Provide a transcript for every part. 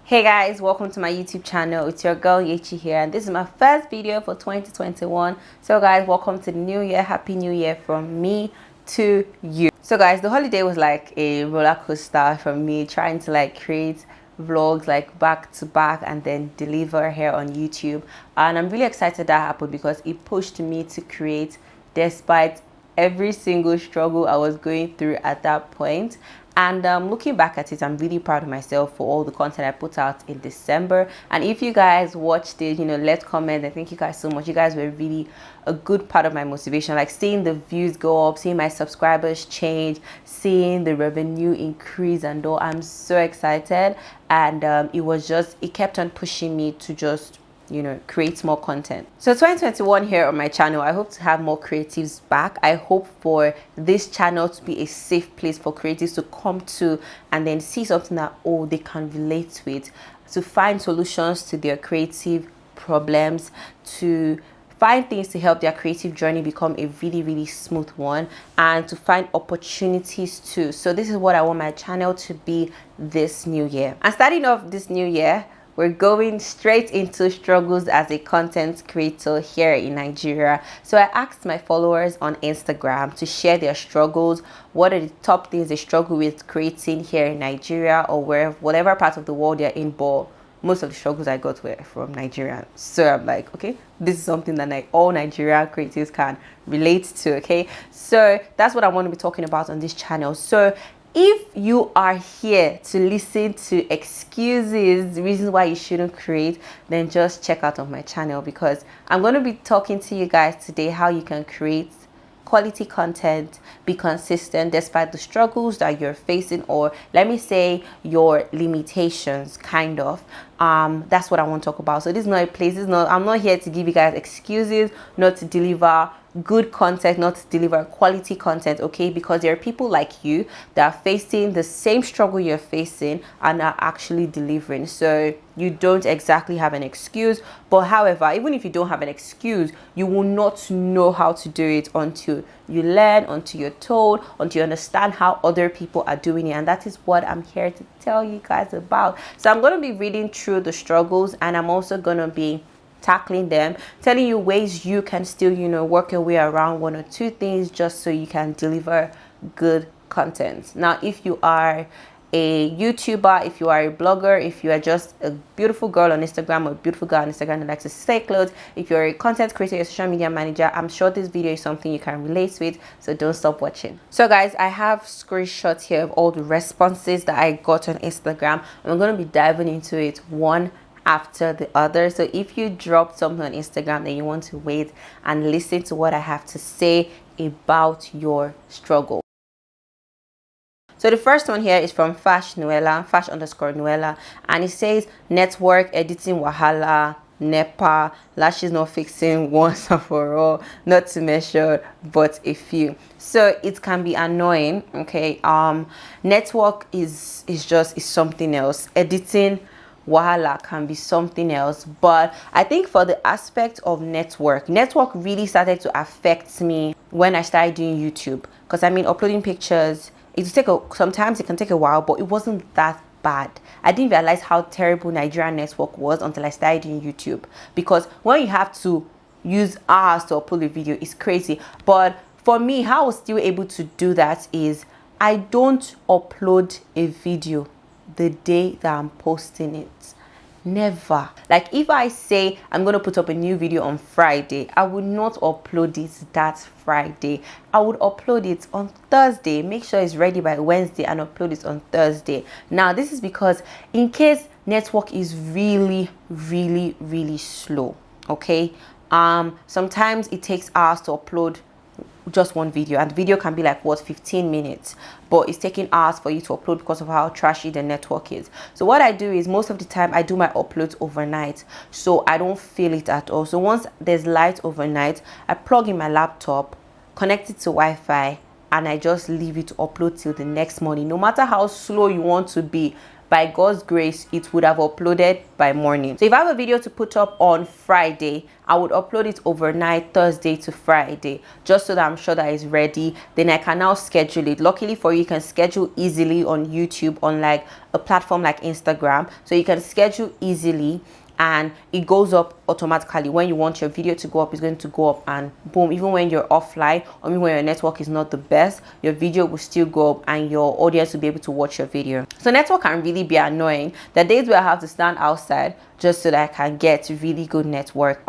Hey guys, welcome to my YouTube channel. It's your girl Yechi here, and this is my first video for 2021. So guys, welcome to the new year. Happy New Year from me to you. So guys, the holiday was like a roller coaster for me, trying to like create vlogs like back to back and then deliver here on YouTube. And I'm really excited that happened because it pushed me to create despite every single struggle I was going through at that point. And looking back at it, I'm really proud of myself for all the content I put out in December. And if you guys watched it, let's comment. And thank you guys so much. You guys were really a good part of my motivation. Like seeing the views go up, seeing my subscribers change, seeing the revenue increase and all. I'm so excited. And it kept on pushing me to just create more content. So 2021 here on my channel, I hope to have more creatives back. I hope for this channel to be a safe place for creatives to come to and then see something that they can relate with, to find solutions to their creative problems, to find things to help their creative journey become a really smooth one, and to find opportunities too. So this is what I want my channel to be this new year. And starting off this new year, we're going straight into struggles as a content creator here in Nigeria. So I asked my followers on Instagram to share their struggles. What are the top things they struggle with creating here in Nigeria or whatever part of the world they're in? But most of the struggles I got were from Nigeria. So I'm like, okay, this is something that all Nigerian creatives can relate to, okay? So that's what I want to be talking about on this channel. So if you are here to listen to excuses, reasons why you shouldn't create, then just check out on my channel, because I'm going to be talking to you guys today how you can create quality content, be consistent despite the struggles that you're facing, or let me say your limitations, kind of. That's what I want to talk about. So this is not a place, I'm not here to give you guys excuses not to deliver good content, not to deliver quality content, okay? Because there are people like you that are facing the same struggle you're facing and are actually delivering. So you don't exactly have an excuse, but however, even if you don't have an excuse, you will not know how to do it until you learn, until you're told, until you understand how other people are doing it. And that is what I'm here to tell you guys about. So I'm going to be reading through the struggles, and I'm also going to be tackling them, telling you ways you can still work your way around one or two things just so you can deliver good content. Now, if you are a YouTuber, if you are a blogger, if you are just a beautiful girl on Instagram or a beautiful girl on Instagram that likes to stay clothes, if you're a content creator, a social media manager, I'm sure this video is something you can relate with, so don't stop watching. So guys, I have screenshots here of all the responses that I got on Instagram, and I'm going to be diving into it one after the other. So if you drop something on Instagram, then you want to wait and listen to what I have to say about your struggle. So the first one here is from Fash_Nuella, and it says network editing wahala, NEPA, lashes not fixing once and for all, not to measure but a few. So it can be annoying, okay? Network is something else. Editing wahala can be something else. But I think for the aspect of network really started to affect me when I started doing YouTube, because uploading pictures, sometimes it can take a while, but it wasn't that bad. I didn't realize how terrible Nigerian network was until I started doing YouTube, because when you have to use hours to upload a video, it's crazy. But for me, how I was still able to do that is I don't upload a video the day that I'm posting it. Never. Like if I say I'm going to put up a new video on Friday, I would not upload it that Friday. I would upload it on Thursday, make sure it's ready by Wednesday, and upload it on Thursday. Now this is because in case network is really slow, okay? Sometimes it takes hours to upload just one video, and the video can be like 15 minutes, but it's taking hours for you to upload because of how trashy the network is. So what I do is most of the time I do my uploads overnight, so I don't feel it at all. So once there's light overnight, I plug in my laptop, connect it to Wi-Fi, and I just leave it to upload till the next morning. No matter how slow you want to be, by God's grace it would have uploaded by morning. So if I have a video to put up on Friday, I would upload it overnight, Thursday to Friday, just so that I'm sure that it's ready. Then I can now schedule it. Luckily for you, you can schedule easily on YouTube, on like a platform like Instagram. So you can schedule easily and it goes up automatically. When you want your video to go up, it's going to go up, and boom, even when you're offline or even when your network is not the best, your video will still go up and your audience will be able to watch your video. So network can really be annoying. The days where I have to stand outside just so that I can get really good network.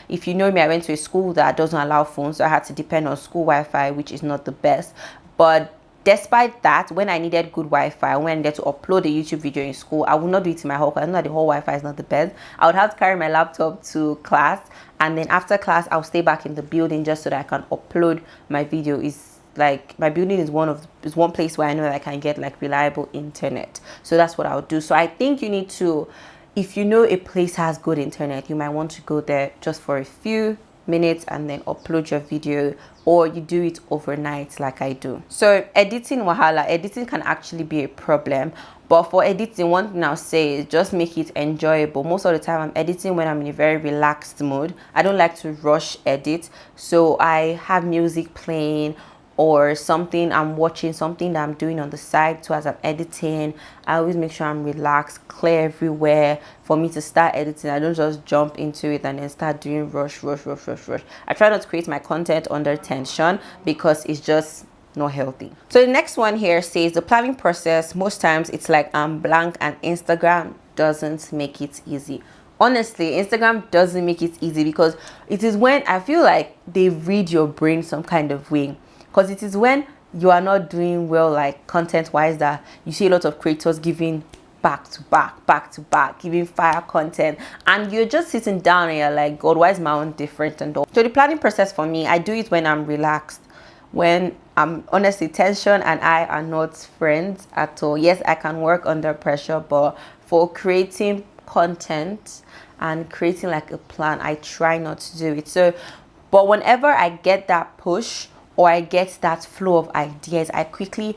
If you know me, I went to a school that doesn't allow phones, so I had to depend on school Wi-Fi, which is not the best. But despite that, when I needed good Wi-Fi, when I needed to upload a YouTube video in school, I would not do it in my hall because I know that the whole Wi-Fi is not the best. I would have to carry my laptop to class, and then after class, I'll stay back in the building just so that I can upload my video. Is like my building is one place where I know that I can get like reliable internet. So that's what I would do. So I think you need to, if you know a place has good internet, you might want to go there just for a few minutes and then upload your video, or you do it overnight like I do. So editing wahala, editing can actually be a problem, but for editing, one thing I'll say is just make it enjoyable. Most of the time I'm editing when I'm in a very relaxed mood. I don't like to rush edit, so I have music playing or something I'm watching, something that I'm doing on the side. So as I'm editing, I always make sure I'm relaxed, clear everywhere for me to start editing. I don't just jump into it and then start doing rush. I try not to create my content under tension because it's just not healthy. So the next one here says the planning process, most times it's like I'm blank and Instagram doesn't make it easy. Honestly, Instagram doesn't make it easy because it is when I feel like they read your brain some kind of way. Because it is when you are not doing well, like content wise, that you see a lot of creators giving back to back, giving fire content, and you're just sitting down and you're like, God, why is my own different? And all. So the planning process for me, I do it when I'm relaxed, when I'm honestly, tension and I are not friends at all. Yes, I can work under pressure, but for creating content and creating like a plan, I try not to do it. So but whenever I get that push or I get that flow of ideas, I quickly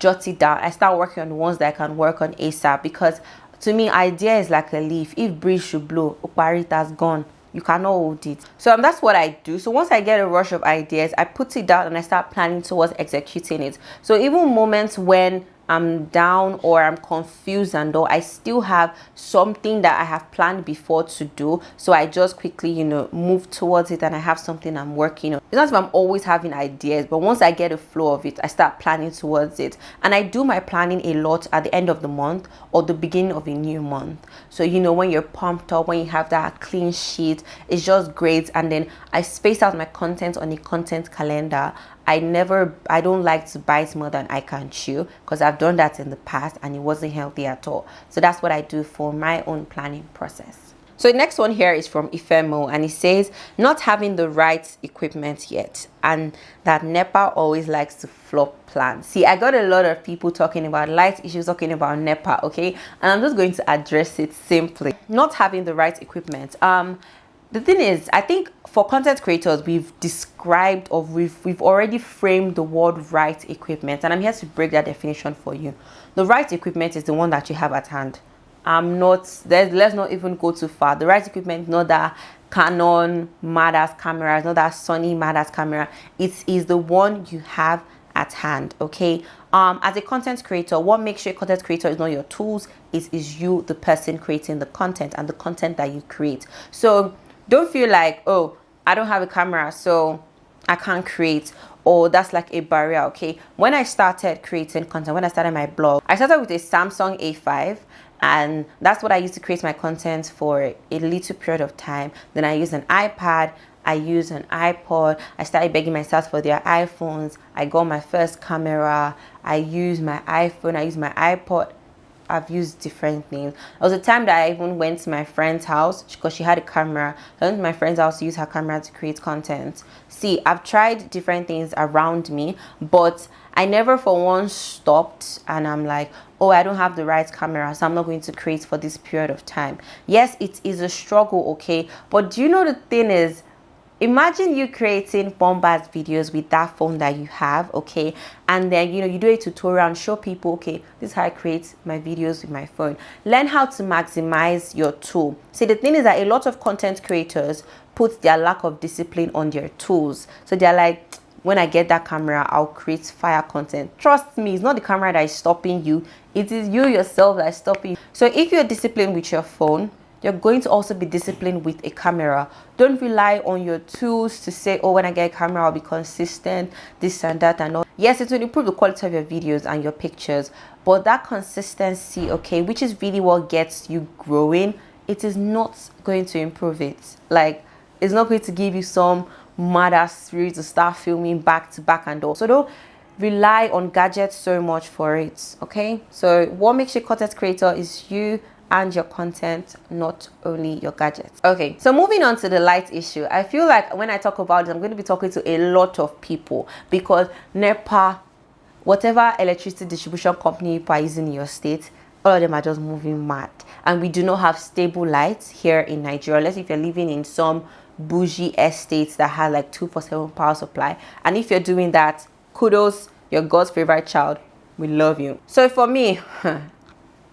jot it down. I start working on the ones that I can work on ASAP, because to me, idea is like a leaf. If breeze should blow, it has gone. You cannot hold it. So that's what I do. So once I get a rush of ideas, I put it down and I start planning towards executing it. So even moments when I'm down or I'm confused and all, I still have something that I have planned before to do. So I just quickly, move towards it and I have something I'm working on. It's not as if I'm always having ideas, but once I get a flow of it, I start planning towards it. And I do my planning a lot at the end of the month or the beginning of a new month. So, when you're pumped up, when you have that clean sheet, it's just great. And then I space out my content on a content calendar. I don't like to bite more than I can chew, because I've done that in the past and it wasn't healthy at all. So that's what I do for my own planning process. So the next one here is from Ifemo, and it says not having the right equipment yet, and that NEPA always likes to flop plans. See, I got a lot of people talking about light issues, talking about NEPA, okay? And I'm just going to address it simply. Not having the right equipment. The thing is, I think for content creators, we've described or we've already framed the word right equipment, and I'm here to break that definition for you. The right equipment is the one that you have at hand. Let's not even go too far. The right equipment, not that Canon mad-ass camera, not that Sony mad-ass camera. It is the one you have at hand, okay? As a content creator, what makes you a content creator is not your tools, it is you, the person creating the content, and the content that you create. So don't feel like, oh, I don't have a camera, so I can't create, or that's like a barrier, okay? When I started creating content, when I started my blog, I started with a Samsung A5, and that's what I used to create my content for a little period of time. Then I used an iPad, I used an iPod, I started begging myself for their iPhones, I got my first camera, I used my iPhone, I used my iPod. I've used different things. There was a time that I even went to my friend's house because she had a camera. I went to my friend's house to use her camera to create content. See, I've tried different things around me, but I never for once stopped and I'm like, oh, I don't have the right camera, so I'm not going to create for this period of time. Yes, it is a struggle, okay? But do you know the thing is, imagine you creating bombast videos with that phone that you have, okay, and then you do a tutorial and show people, okay, this is how I create my videos with my phone. Learn how to maximize your tool. See, the thing is that a lot of content creators put their lack of discipline on their tools. So they're like, when I get that camera, I'll create fire content. Trust me, it's not the camera that is stopping you, it is you yourself that is stopping you. So if you're disciplined with your phone, you're going to also be disciplined with a camera. Don't rely on your tools to say, oh, when I get a camera, I'll be consistent, this and that and all. Yes, it will improve the quality of your videos and your pictures, but that consistency, okay, which is really what gets you growing, it is not going to improve it. Like, it's not going to give you some mad ass spirit to start filming back to back and all. So don't rely on gadgets so much for it, okay? So what makes you a content creator is you and your content, not only your gadgets. Okay, so moving on to the light issue. I feel like when I talk about it, I'm going to be talking to a lot of people because NEPA, whatever electricity distribution company you are using in your state, all of them are just moving mad. And we do not have stable lights here in Nigeria, unless if you're living in some bougie estates that have like 247 power supply. And if you're doing that, kudos, you're God's favorite child. We love you. So for me,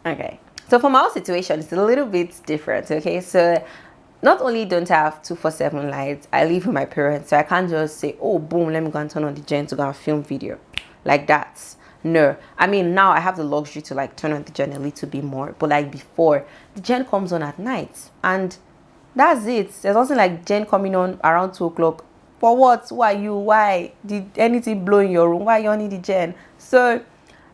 okay. So for my own situation, it's a little bit different, okay? So not only don't I have 247 lights, I live with my parents, so I can't just say, oh, boom, let me go and turn on the gen to go and film video like that. No, I mean, now I have the luxury to like turn on the gen a little bit more, but like before, the gen comes on at night and that's it. There's also like gen coming on around 2 o'clock. For what? Who are you? Why? Did anything blow in your room? Why are you on the gen? So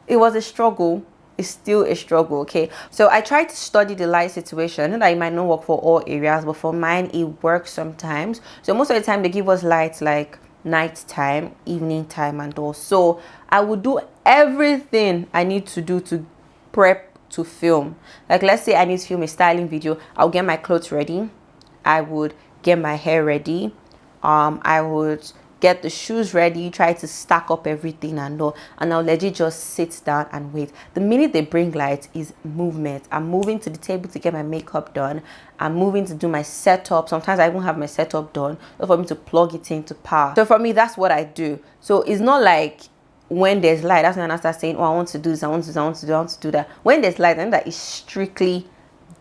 it was a struggle. It's still a struggle, okay? So I tried to study the light situation. I know that it might not work for all areas, but for mine, it works sometimes. So most of the time, they give us lights like night time, evening time, and all. So I would do everything I need to do to prep to film. Like, let's say I need to film a styling video. I'll get my clothes ready. I would get my hair ready. I would get the shoes ready, try to stack up everything and all, and I'll legit just sit down and wait. The minute they bring lights is movement. I'm moving to the table to get my makeup done. I'm moving to do my setup. Sometimes I won't have my setup done for me to plug it into power. So for me, that's what I do. So it's not like when there's light, that's when I start saying, oh, I want to do this, I want to do this, I want to do, I want to do that. When there's light, I know that is strictly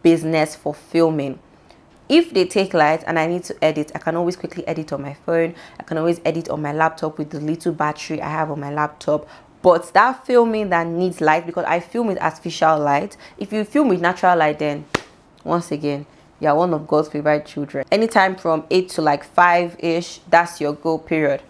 business for filming. If they take light and I need to edit, I can always quickly edit on my phone. I can always edit on my laptop with the little battery I have on my laptop. But that filming that needs light, because I film with artificial light. If you film with natural light, then once again, you're one of God's favorite children. Anytime from 8 to like 5-ish, that's your goal period.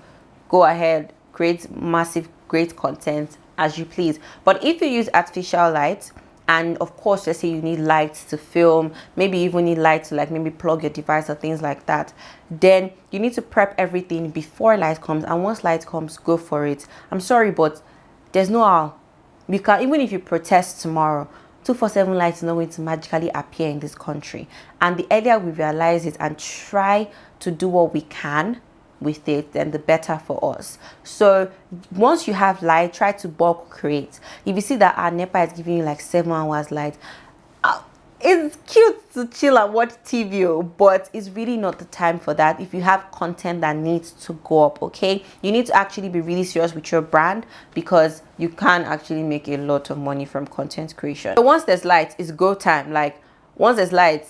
Go ahead, create massive, great content as you please. But if you use artificial light, and of course, let's say you need lights to film, maybe you even need light to like maybe plug your device or things like that, then you need to prep everything before light comes. And once light comes, go for it. I'm sorry, but there's no how. You can, even if you protest tomorrow, 247 lights is not going to magically appear in this country. And the earlier we realize it and try to do what we can with it, then the better for us. So once you have light, try to bulk create. If you see that our NEPA is giving you like 7 hours light, it's cute to chill and watch TV, but it's really not the time for that. If you have content that needs to go up, okay, you need to actually be really serious with your brand, because you can actually make a lot of money from content creation. So once there's light, it's go time. Like once there's light,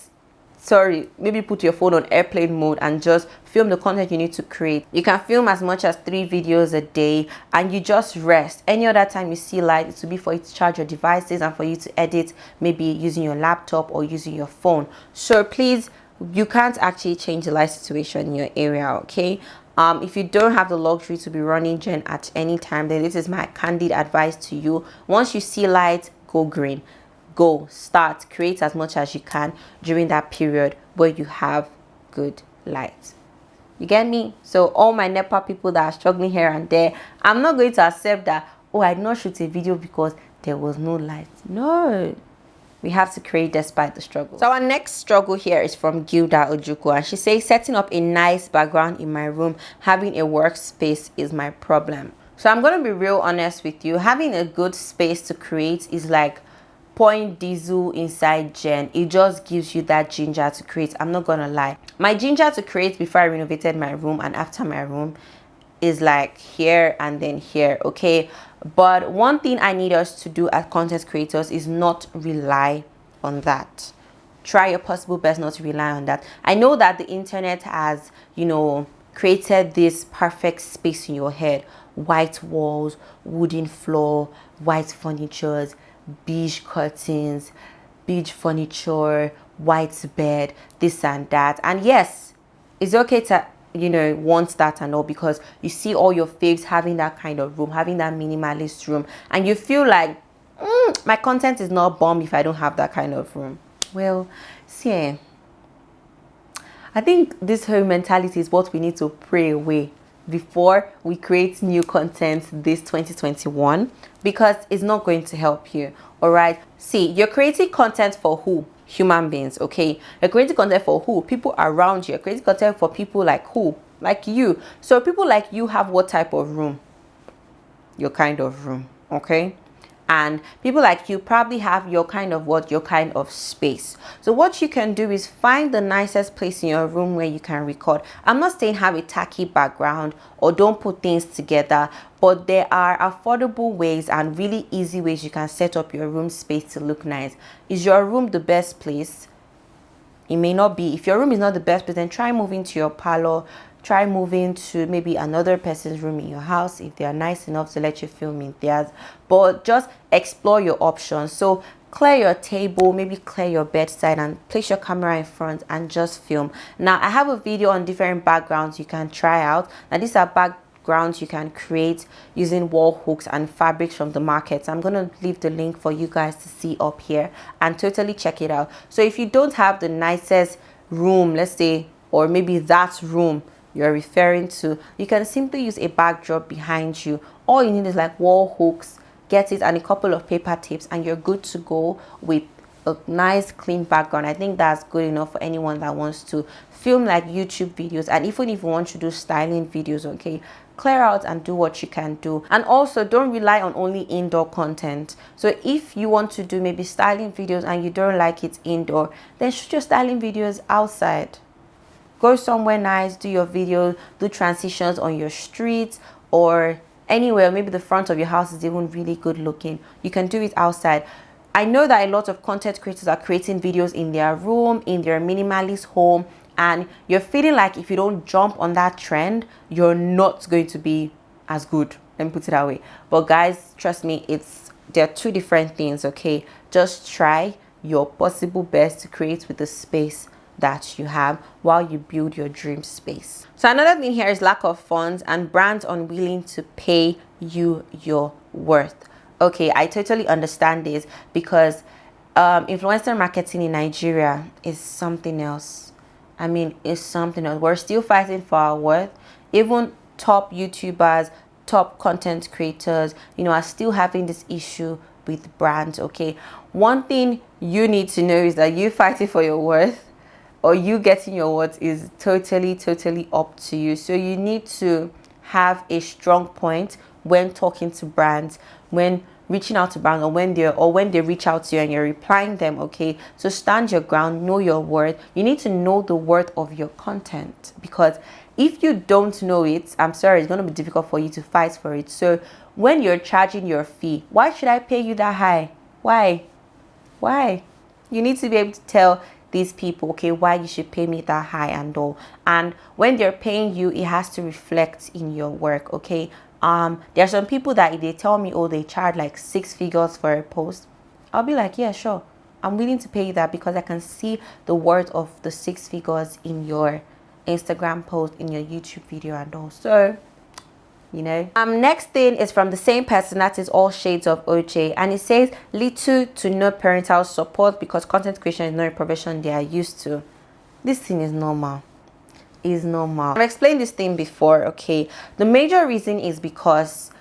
sorry, maybe put your phone on airplane mode and just film the content you need to create. You can film as much as 3 videos a day and you just rest. Any other time you see light, it will be for you to charge your devices and for you to edit, maybe using your laptop or using your phone. So please, you can't actually change the light situation in your area, okay? If you don't have the luxury to be running gen at any time, then this is my candid advice to you. Once you see light, go green. Go, start, create as much as you can during that period where you have good light. You get me? So all my NEPA people that are struggling here and there, I'm not going to accept that, oh, I did not shoot a video because there was no light. No, we have to create despite the struggle. So our next struggle here is from Gilda Ojuku, and she says, setting up a nice background in my room, having a workspace is my problem. So I'm going to be real honest with you. Having a good space to create is like pouring diesel inside Jen, it just gives you that ginger to create. I'm not gonna lie, my ginger to create before I renovated my room and after my room is like here and then here, okay? But one thing I need us to do as content creators is not rely on that. Try your possible best not to rely on that. I know that the internet has, you know, created this perfect space in your head: white walls, wooden floor, white furnitures, beige curtains, beige furniture, white bed, this and that. And yes, it's okay to, you know, want that and all, because you see all your faves having that kind of room, having that minimalist room, and you feel like my content is not bomb if I don't have that kind of room. Well, see, I think this whole mentality is what we need to pray away before we create new content this 2021, because it's not going to help you. All right, see, you're creating content for who? Human beings, okay? You're creating content for who? People around you. You're creating content for people like who? Like you. So people like you have what type of room? Your kind of room, okay? And people like you probably have your kind of what? Your kind of space. So what you can do is find the nicest place in your room where you can record. I'm not saying have a tacky background or don't put things together, but there are affordable ways and really easy ways you can set up your room space to look nice. Is your room the best place? It may not be. If your room is not the best place, then try moving to your parlor. Try moving to maybe another person's room in your house if they are nice enough to let you film in theirs. But just explore your options. So clear your table, maybe clear your bedside, and place your camera in front and just film. Now I have a video on different backgrounds you can try out. Now these are backgrounds you can create using wall hooks and fabrics from the market. I'm gonna leave the link for you guys to see up here and totally check it out. So if you don't have the nicest room, let's say, or maybe that room you're referring to, you can simply use a backdrop behind you. All you need is like wall hooks, get it, and a couple of paper tapes, and you're good to go with a nice clean background. I think that's good enough for anyone that wants to film like YouTube videos. And even if you want to do styling videos, okay, clear out and do what you can do. And also don't rely on only indoor content. So if you want to do maybe styling videos and you don't like it indoor, then shoot your styling videos outside. Go somewhere nice, do your video, do transitions on your street or anywhere. Maybe the front of your house is even really good looking. You can do it outside. I know that a lot of content creators are creating videos in their room, in their minimalist home, and you're feeling like if you don't jump on that trend, you're not going to be as good. Let me put it that way. But guys, trust me, they're two different things, okay? Just try your possible best to create with the space that you have while you build your dream space. So another thing here is lack of funds and brands unwilling to pay you your worth. Okay, I totally understand this because influencer marketing in Nigeria is something else. I mean, it's something else. We're still fighting for our worth. Even top YouTubers, top content creators, you know, are still having this issue with brands, okay? One thing you need to know is that you fighting for your worth or you getting your worth is totally up to you. So you need to have a strong point when talking to brands, when reaching out to brands, or when they reach out to you and you're replying them, okay? So stand your ground, know your worth. You need to know the worth of your content, because if you don't know it, I'm sorry, it's going to be difficult for you to fight for it. So when you're charging your fee, why should I pay you that high? Why? You need to be able to tell these people, okay, why you should pay me that high and all. And when they're paying you, it has to reflect in your work, okay? There are some people that if they tell me, oh, they charge like 6 figures for a post, I'll be like, yeah, sure, I'm willing to pay you that because I can see the worth of the 6 figures in your Instagram post, in your YouTube video and all. So, you know. Next thing is from the same person, that is All Shades of OJ, and it says little to no parental support because content creation is not a profession they are used to. This thing is normal. Is normal. I've explained this thing before, okay? The major reason is because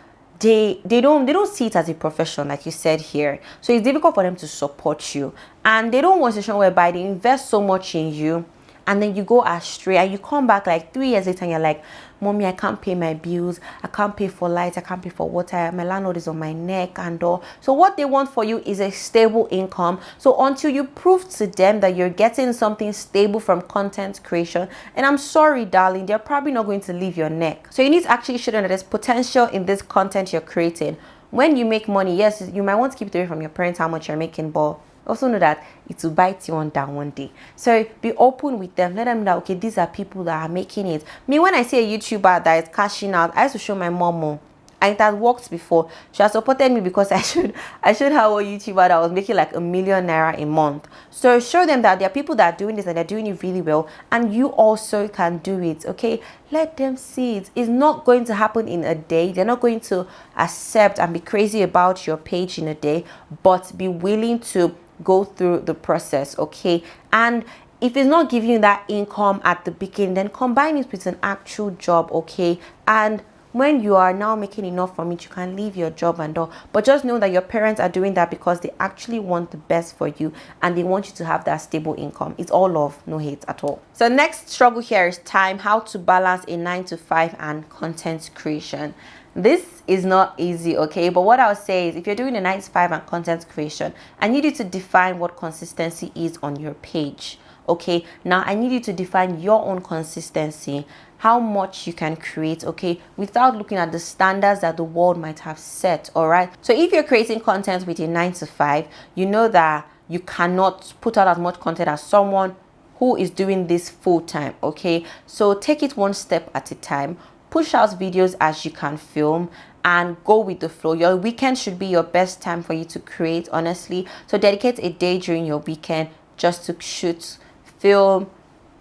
they don't see it as a profession, like you said here. So it's difficult for them to support you, and they don't want a situation whereby they invest so much in you and then you go astray and you come back like 3 years later and you're like, mommy, I can't pay my bills, I can't pay for light, I can't pay for water, my landlord is on my neck and all. So what they want for you is a stable income. So until you prove to them that you're getting something stable from content creation, and I'm sorry darling, they're probably not going to leave your neck. So you need to actually show them that there's potential in this content you're creating. When you make money, yes, you might want to keep it away from your parents how much you're making, but also know that it will bite you on down one day. So be open with them. Let them know, okay, these are people that are making it. Me, when I see a YouTuber that is cashing out, I used to show my mom, and it has worked before. She has supported me because I showed her a YouTuber that was making like ₦1 million a month. So show them that there are people that are doing this and they're doing it really well, and you also can do it. Okay, let them see it. It's not going to happen in a day. They're not going to accept and be crazy about your page in a day, but be willing to go through the process. Okay, and if it's not giving you that income at the beginning, then combine it with an actual job. Okay, and when you are now making enough from it, you can leave your job and all. But just know that your parents are doing that because they actually want the best for you and they want you to have that stable income. It's all love, no hate at all. So next struggle here is time, how to balance a 9 to 5 and content creation. This is not easy, okay? But what I'll say is if you're doing a 9 to 5 and content creation, I need you to define what consistency is on your page. Okay, now I need you to define your own consistency, how much you can create, okay, without looking at the standards that the world might have set. All right, so if you're creating content with a 9 to 5, you know that you cannot put out as much content as someone who is doing this full time. Okay, so take it one step at a time, push out videos as you can film, and go with the flow. Your weekend should be your best time for you to create, honestly. So dedicate a day during your weekend just to shoot, film,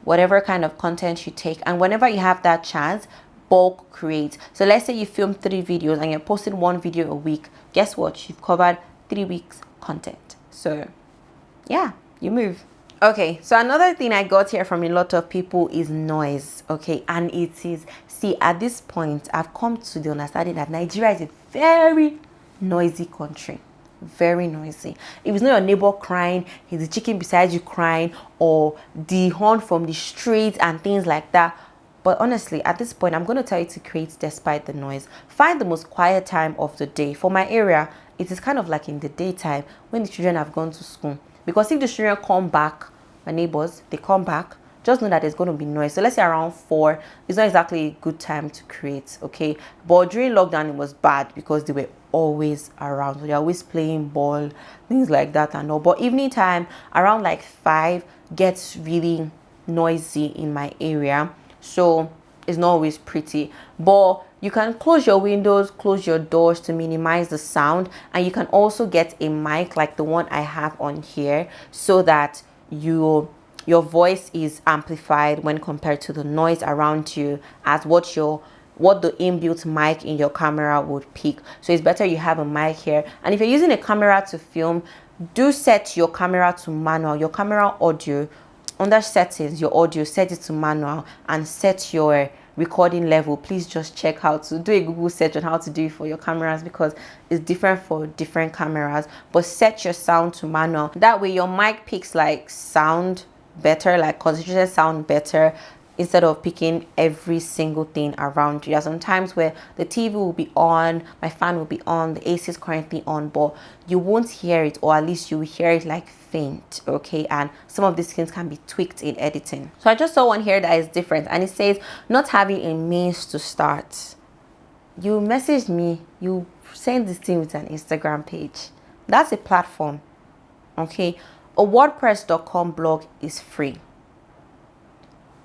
whatever kind of content you take, and whenever you have that chance, bulk create. So let's say you film 3 videos and you're posting 1 video a week. Guess what? You've covered 3 weeks content. So yeah, you move. Okay, so another thing I got here from a lot of people is noise. Okay, and it is, see, at this point I've come to the understanding that Nigeria is a very noisy country. Very noisy. If it's not your neighbor crying, it's the chicken beside you crying, or the horn from the street and things like that. But honestly, at this point, I'm going to tell you to create despite the noise. Find the most quiet time of the day. For my area, it is kind of like in the daytime when the children have gone to school. Because if the children come back, my neighbors, they come back, just know that there's going to be noise. So let's say around 4, it's not exactly a good time to create, okay? But during lockdown, it was bad because they were always around. So they're always playing ball, things like that and all. But evening time, around like 5, gets really noisy in my area. So it's not always pretty. But you can close your windows, close your doors to minimize the sound. And you can also get a mic like the one I have on here so that your voice is amplified when compared to the noise around you as what the inbuilt mic in your camera would pick. So it's better you have a mic here. And if you're using a camera to film, do set your camera to manual. Your camera audio, under settings, your audio, set it to manual and set your recording level. Please just check how to do a Google search on how to do it for your cameras because it's different for different cameras. But set your sound to manual. That way your mic picks like sound better, like concentrated sound better, instead of picking every single thing around you. There are some times where the TV will be on, my fan will be on, the AC is currently on, but you won't hear it, or at least you will hear it like faint. Okay, and some of these things can be tweaked in editing. So I just saw one here that is different, and it says not having a means to start. You message me, you send this thing with an Instagram page. That's a platform. Okay, a WordPress.com blog is free.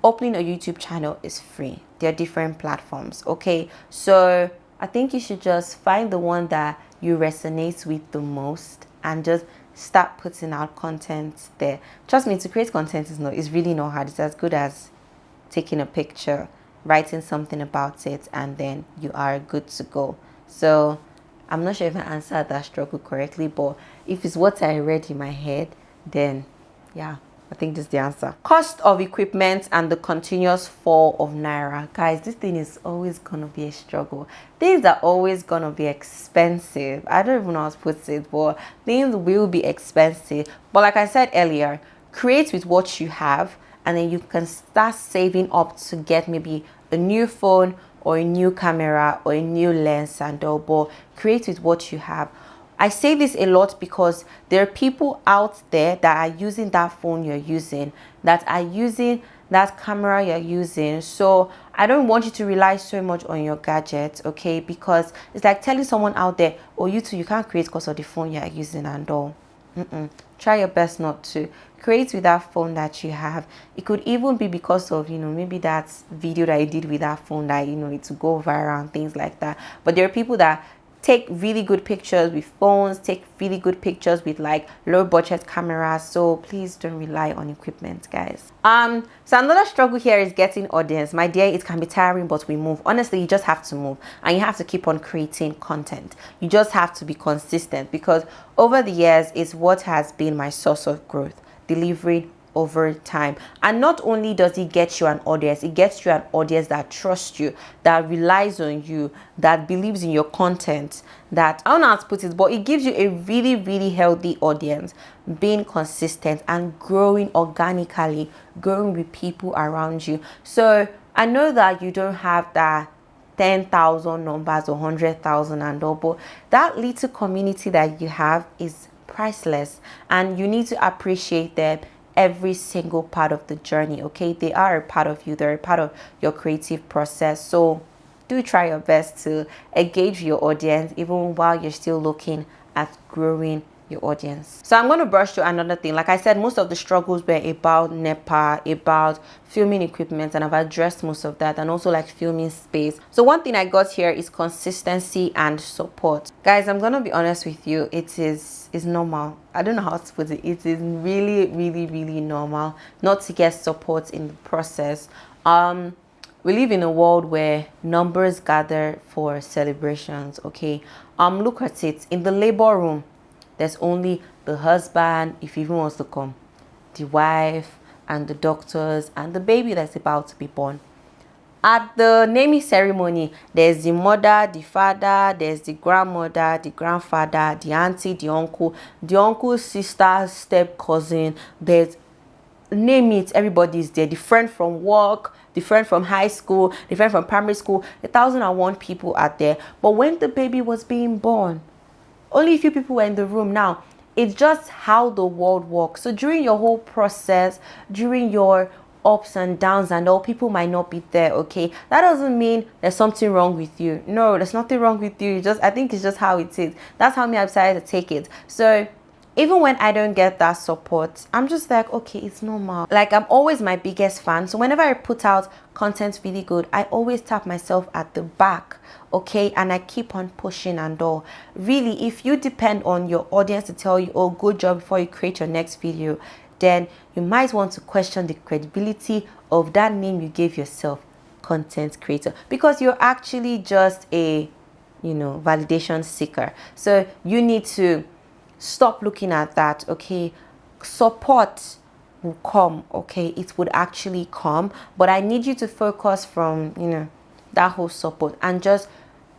Opening a YouTube channel is free. There are different platforms. Okay, so I think you should just find the one that you resonate with the most and just start putting out content there. Trust me, to create content is really not hard. It's as good as taking a picture, writing something about it, and then you are good to go. So I'm not sure if I answered that struggle correctly, but if it's what I read in my head, then yeah, I think this is the answer. Cost of equipment and the continuous fall of Naira. Guys, this thing is always going to be a struggle. Things are always going to be expensive. I don't even know how to put it, but things will be expensive. But like I said earlier, create with what you have and then you can start saving up to get maybe a new phone or a new camera or a new lens and all. But create with what you have. I say this a lot because there are people out there that are using that phone you're using, that are using that camera you're using. So I don't want you to rely so much on your gadgets, okay? Because it's like telling someone out there, oh, you too, you can't create because of the phone you're using and all. Try your best not to. Create with that phone that you have. It could even be because of, maybe that video that you did with that phone that, it to go viral and things like that. But there are people that take really good pictures with phones, take really good pictures with like low budget cameras. So please don't rely on equipment, guys. So another struggle here is getting audience. My dear, it can be tiring, but we move. Honestly, you just have to move, and you have to keep on creating content. You just have to be consistent, because over the years is what has been my source of growth, delivering over time. And not only does it get you an audience, it gets you an audience that trusts you, that relies on you, that believes in your content, that, I don't know how to put it, but it gives you a really, really healthy audience. Being consistent and growing organically, growing with people around you. So I know that you don't have that 10,000 numbers or 100,000 and all, but that little community that you have is priceless, and you need to appreciate them every single part of the journey. Okay, they are a part of you, they're a part of your creative process. So do try your best to engage your audience even while you're still looking at growing your audience. So I'm going to brush to another thing. Like I said, most of the struggles were about NEPA, about filming equipment, and I've addressed most of that, and also like filming space. So one thing I got here is consistency and support. Guys, I'm going to be honest with you, it's normal. I don't know how to put it. It is really, really, really normal not to get support in the process. We live in a world where numbers gather for celebrations. Okay, look at it. In the labor room, there's only the husband, if he even wants to come, the wife, and the doctors, and the baby that's about to be born. At the naming ceremony, there's the mother, the father, there's the grandmother, the grandfather, the auntie, the uncle's sister, step cousin. There's, name it, everybody's there. The friend from work, the friend from high school, the friend from primary school. 1,001 people are there. But when the baby was being born, only a few people were in the room. Now, it's just how the world works. So during your whole process, during your ups and downs and all, people might not be there. Okay, that doesn't mean there's something wrong with you. No, there's nothing wrong with you. I think it's just how it is. That's how I decided to take it. So even when I don't get that support, I'm just like, okay, it's normal. Like, I'm always my biggest fan. So whenever I put out content really good, I always tap myself at the back, okay? And I keep on pushing and all. Really, if you depend on your audience to tell you, oh, good job, before you create your next video, then you might want to question the credibility of that name you gave yourself, content creator, because you're actually just a, validation seeker. So you need to stop looking at that. Okay, support will come. Okay, it would actually come, but I need you to focus from that whole support and just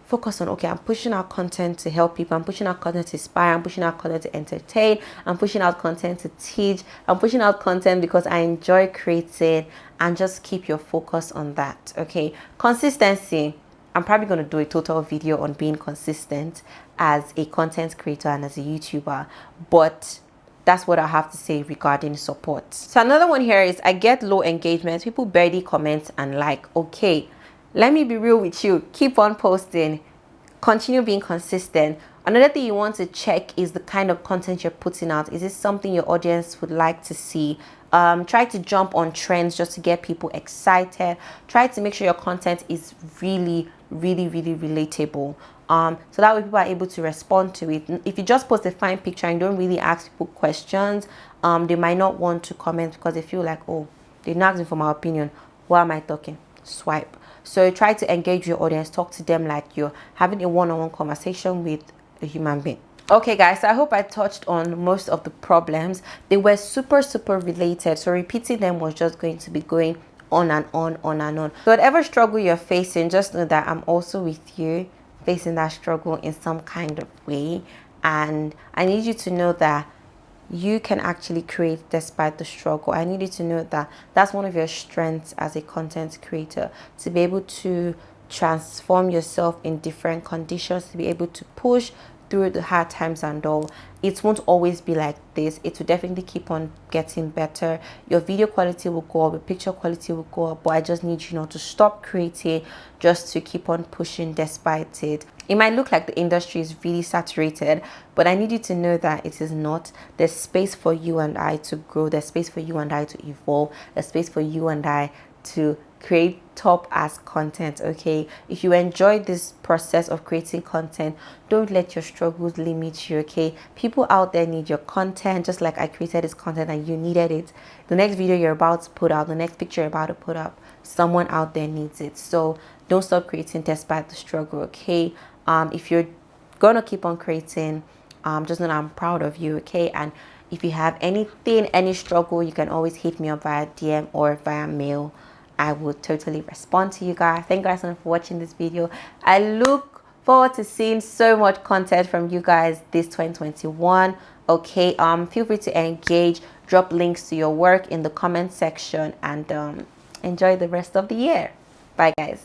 focus on, okay, I'm pushing out content to help people, I'm pushing out content to inspire, I'm pushing out content to entertain, I'm pushing out content to teach, I'm pushing out content because I enjoy creating, and just keep your focus on that. Okay, consistency. I'm probably going to do a total video on being consistent as a content creator and as a YouTuber, but that's what I have to say regarding support. So another one here is I get low engagement. People barely comment and like. Okay, let me be real with you. Keep on posting. Continue being consistent. Another thing you want to check is the kind of content you're putting out. Is this something your audience would like to see? Try to jump on trends just to get people excited. Try to make sure your content is really, really, really relatable. So that way people are able to respond to it. If you just post a fine picture and don't really ask people questions, they might not want to comment because they feel like, oh, they didn't ask me for my opinion. Why am I talking? Swipe. So try to engage your audience. Talk to them like you're having a one-on-one conversation with a human being. Okay guys, so I hope I touched on most of the problems. They were super related, so repeating them was just going to be going on and on and on. So whatever struggle you're facing, just know that I'm also with you, facing that struggle in some kind of way. And I need you to know that you can actually create despite the struggle. I need you to know that that's one of your strengths as a content creator, to be able to transform yourself in different conditions, to be able to push through the hard times and all. It won't always be like this. It will definitely keep on getting better. Your video quality will go up, your picture quality will go up, but I just need you not to stop creating, just to keep on pushing despite it. It might look like the industry is really saturated, but I need you to know that it is not. There's space for you and I to grow. There's space for you and I to evolve. There's space for you and I to create top ass content. Okay, if you enjoy this process of creating content, don't let your struggles limit you. Okay, people out there need your content just like I created this content and you needed it. The next video you're about to put out, the next picture you're about to put up, someone out there needs it. So don't stop creating despite the struggle. Okay, if you're gonna keep on creating, just know that I'm proud of you. Okay, and if you have anything, any struggle, you can always hit me up via DM or via mail. I will totally respond to you guys. Thank you guys so much for watching this video. I look forward to seeing so much content from you guys this 2021. Okay, feel free to engage, drop links to your work in the comment section, and enjoy the rest of the year. Bye guys.